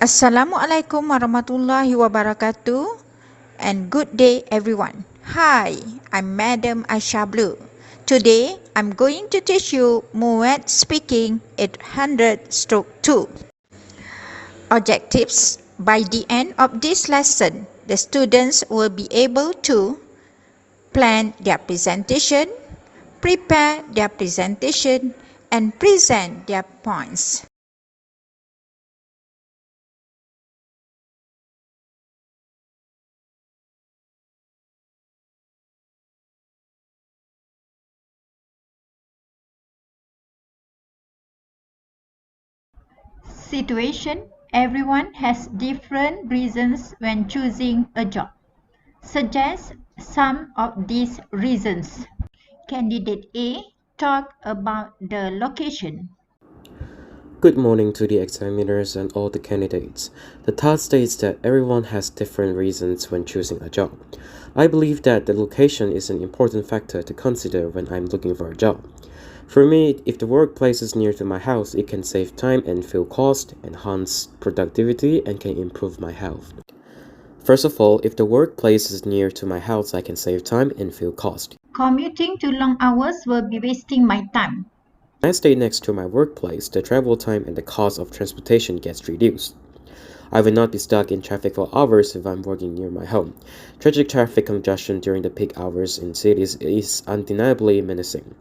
Assalamualaikum warahmatullahi wabarakatuh and good day everyone. Hi, I'm Madam Aisha Blue. Today I'm going to teach you Muet speaking 800-2. Objectives. By the end of this lesson, the students will be able to plan their presentation, prepare their presentation, and present their points. Situation. Everyone has different reasons when choosing a job. Suggest some of these reasons. Candidate A talk about the location. Good morning to the examiners and all the candidates. The task states that everyone has different reasons when choosing a job. I believe that the location is an important factor to consider when I'm looking for a job. For me, if the workplace is near to my house, it can save time and fuel cost, enhance productivity, and can improve my health. First of all, if the workplace is near to my house, I can save time and fuel cost. Commuting to long hours will be wasting my time. When I stay next to my workplace, the travel time and the cost of transportation gets reduced. I will not be stuck in traffic for hours if I'm working near my home. Tragic traffic congestion during the peak hours in cities is undeniably menacing.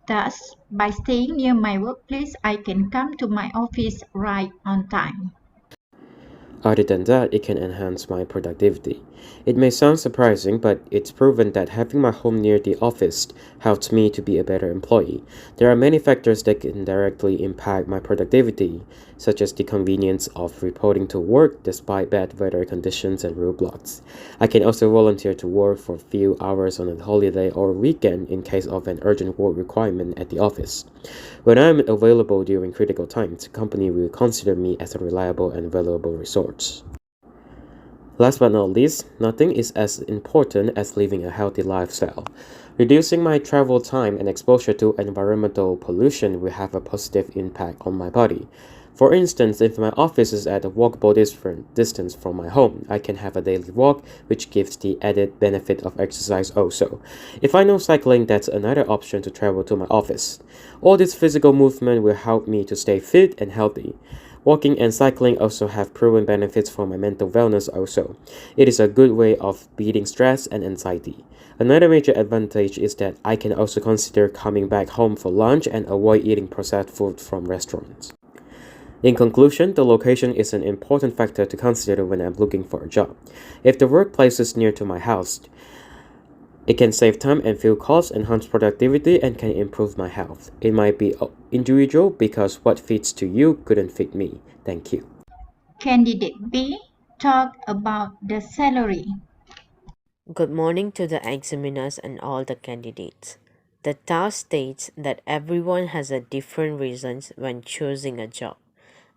Thus, by staying near my workplace, I can come to my office right on time. Other than that, it can enhance my productivity. It may sound surprising, but it's proven that having my home near the office helps me to be a better employee. There are many factors that can directly impact my productivity, such as the convenience of reporting to work despite bad weather conditions and roadblocks. I can also volunteer to work for a few hours on a holiday or weekend in case of an urgent work requirement at the office. When I am available during critical times, the company will consider me as a reliable and valuable resource. Last but not least, nothing is as important as living a healthy lifestyle. Reducing my travel time and exposure to environmental pollution will have a positive impact on my body. For instance, if my office is at a walkable distance from my home, I can have a daily walk, which gives the added benefit of exercise also. If I know cycling, that's another option to travel to my office. All this physical movement will help me to stay fit and healthy. Walking and cycling also have proven benefits for my mental wellness also. It is a good way of beating stress and anxiety. Another major advantage is that I can also consider coming back home for lunch and avoid eating processed food from restaurants. In conclusion, the location is an important factor to consider when I'm looking for a job. If the workplace is near to my house, it can save time and fuel costs, enhance productivity, and can improve my health. It might be individual because what fits to you couldn't fit me. Thank you. Candidate B talk about the salary. Good morning to the examiners and all the candidates. The task states that everyone has a different reasons when choosing a job.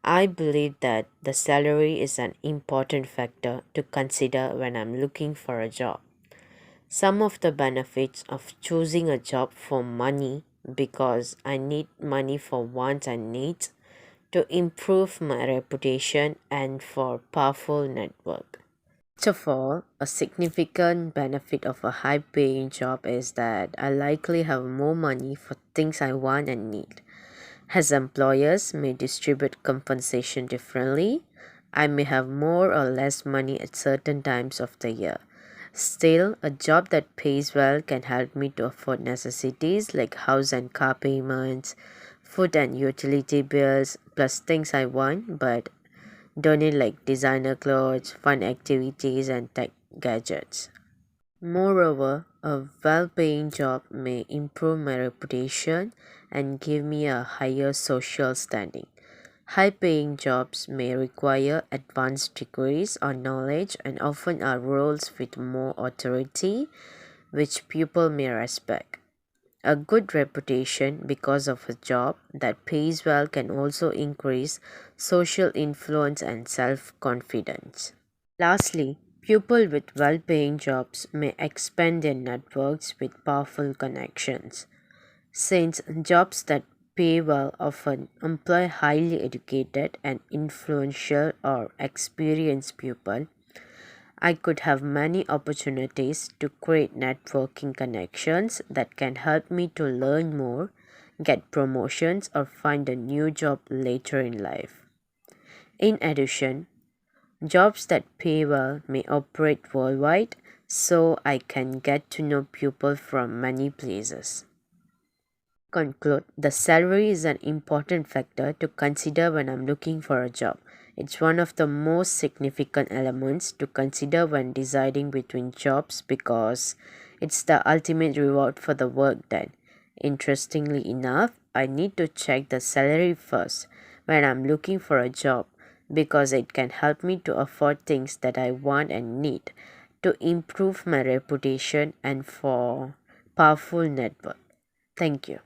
I believe that the salary is an important factor to consider when I'm looking for a job. Some of the benefits of choosing a job for money because I need money for wants and needs, to improve my reputation and for powerful network. First of all, a significant benefit of a high paying job is that I likely have more money for things I want and need. As employers may distribute compensation differently, I may have more or less money at certain times of the year. Still, a job that pays well can help me to afford necessities like house and car payments, food and utility bills, plus things I want but don't need like designer clothes, fun activities, and tech gadgets. Moreover, a well paying job may improve my reputation and give me a higher social standing. High paying jobs may require advanced degrees or knowledge and often are roles with more authority, which people may respect. A good reputation because of a job that pays well can also increase social influence and self confidence. Lastly, people with well paying jobs may expand their networks with powerful connections. Since jobs that pay well often employ highly educated and influential or experienced people, I could have many opportunities to create networking connections that can help me to learn more, get promotions, or find a new job later in life. In addition, jobs that pay well may operate worldwide, so I can get to know people from many places. Conclude, the salary is an important factor to consider when I'm looking for a job. It's one of the most significant elements to consider when deciding between jobs because it's the ultimate reward for the work done. Interestingly enough, I need to check the salary first when I'm looking for a job because it can help me to afford things that I want and need to improve my reputation and for powerful network. Thank you.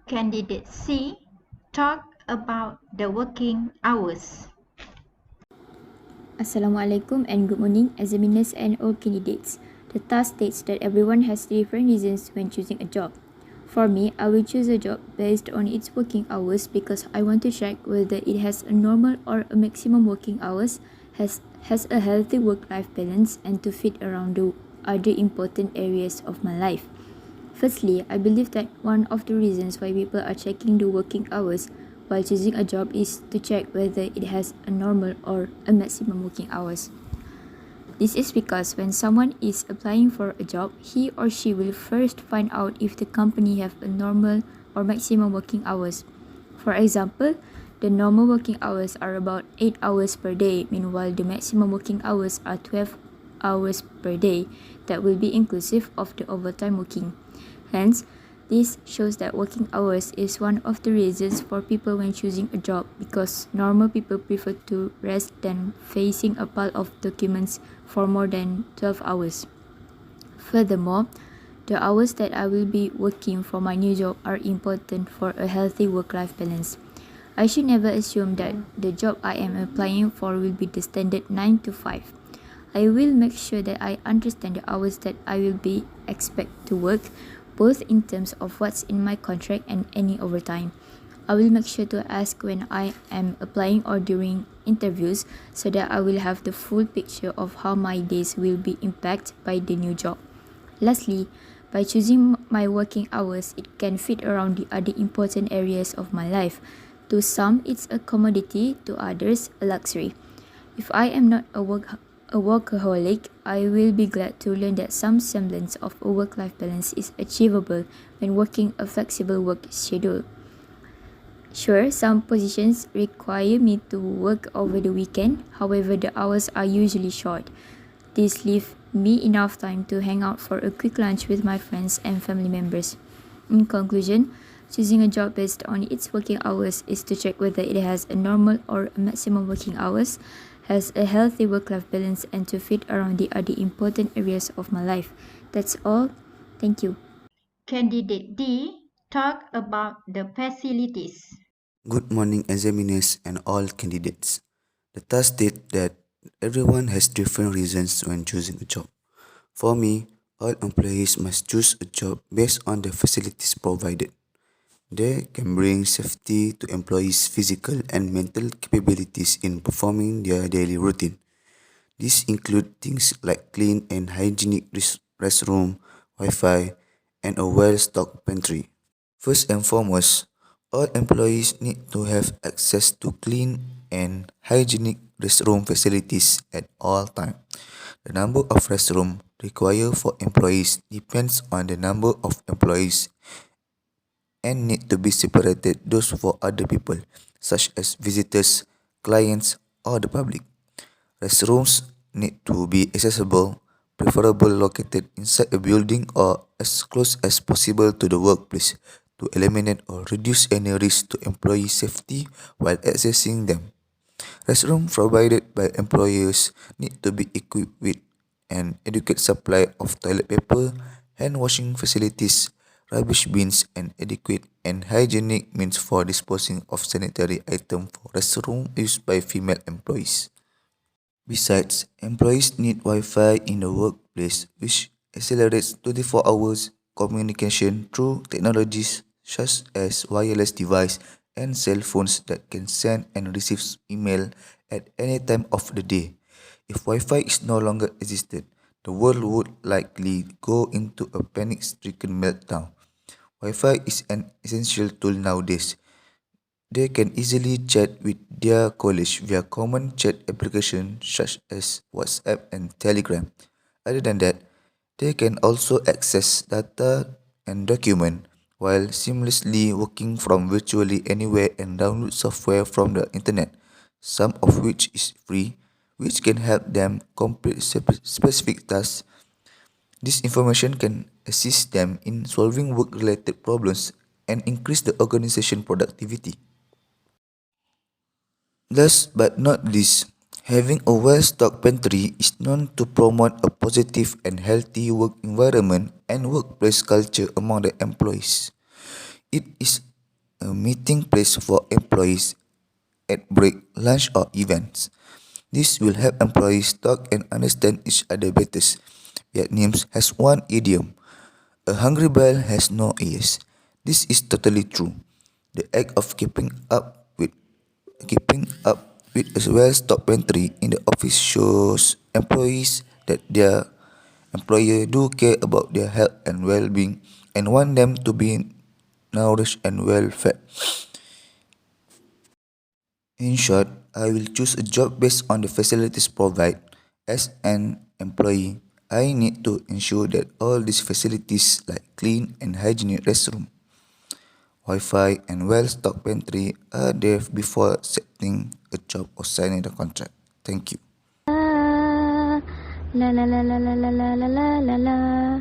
Candidate C, talk about the working hours. Assalamualaikum and good morning, examiners and all candidates. The task states that everyone has different reasons when choosing a job. For me, I will choose a job based on its working hours because I want to check whether it has a normal or a maximum working hours, has a healthy work-life balance, and to fit around the other important areas of my life. Firstly, I believe that one of the reasons why people are checking the working hours while choosing a job is to check whether it has a normal or a maximum working hours. This is because when someone is applying for a job, he or she will first find out if the company have a normal or maximum working hours. For example, the normal working hours are about 8 hours per day, meanwhile the maximum working hours are 12 hours per day. That will be inclusive of the overtime working. Hence, this shows that working hours is one of the reasons for people when choosing a job because normal people prefer to rest than facing a pile of documents for more than 12 hours. Furthermore, the hours that I will be working for my new job are important for a healthy work-life balance. I should never assume that the job I am applying for will be the standard 9 to 5. I will make sure that I understand the hours that I will be expect to work, both in terms of what's in my contract and any overtime. I will make sure to ask when I am applying or during interviews so that I will have the full picture of how my days will be impacted by the new job. Lastly, by choosing my working hours, it can fit around the other important areas of my life. To some, it's a commodity, to others, a luxury. If I am not a workaholic, I will be glad to learn that some semblance of a work-life balance is achievable when working a flexible work schedule. Sure, some positions require me to work over the weekend, however, the hours are usually short. This leaves me enough time to hang out for a quick lunch with my friends and family members. In conclusion, choosing a job based on its working hours is to check whether it has a normal or a maximum working hours, has a healthy work-life balance, and to fit around the other important areas of my life. That's all. Thank you. Candidate D, talk about the facilities. Good morning, examiners and all candidates. The task states that everyone has different reasons when choosing a job. For me, all employees must choose a job based on the facilities provided. They can bring safety to employees' physical and mental capabilities in performing their daily routine. These include things like clean and hygienic restroom, Wi-Fi, and a well-stocked pantry. First and foremost, all employees need to have access to clean and hygienic restroom facilities at all times. The number of restrooms required for employees depends on the number of employees and need to be separated those for other people, such as visitors, clients, or the public. Restrooms need to be accessible, preferably located inside a building or as close as possible to the workplace to eliminate or reduce any risk to employee safety while accessing them. Restrooms provided by employers need to be equipped with an adequate supply of toilet paper, hand washing facilities, rubbish bins, and adequate and hygienic means for disposing of sanitary items for restroom used by female employees. Besides, employees need Wi-Fi in the workplace which accelerates 24 hours communication through technologies such as wireless device and cell phones that can send and receive email at any time of the day. If Wi-Fi is no longer existed, the world would likely go into a panic-stricken meltdown. Wi-Fi is an essential tool nowadays. They can easily chat with their colleagues via common chat applications such as WhatsApp and Telegram. Other than that, they can also access data and document while seamlessly working from virtually anywhere and download software from the internet, some of which is free, which can help them complete specific tasks. This information can assist them in solving work-related problems and increase the organization productivity. Last but not least, having a well-stocked pantry is known to promote a positive and healthy work environment and workplace culture among the employees. It is a meeting place for employees at break, lunch, or events. This will help employees talk and understand each other better. Vietnamese has one idiom: a hungry bell has no ears. This is totally true. The act of keeping up with a well-stocked pantry in the office shows employees that their employer do care about their health and well-being and want them to be nourished and well fed. In short, I will choose a job based on the facilities provided. As an employee, I need to ensure that all these facilities like clean and hygienic restroom, Wi-Fi and well-stocked pantry are there before accepting a job or signing the contract. Thank you. La la la la la la la la la la.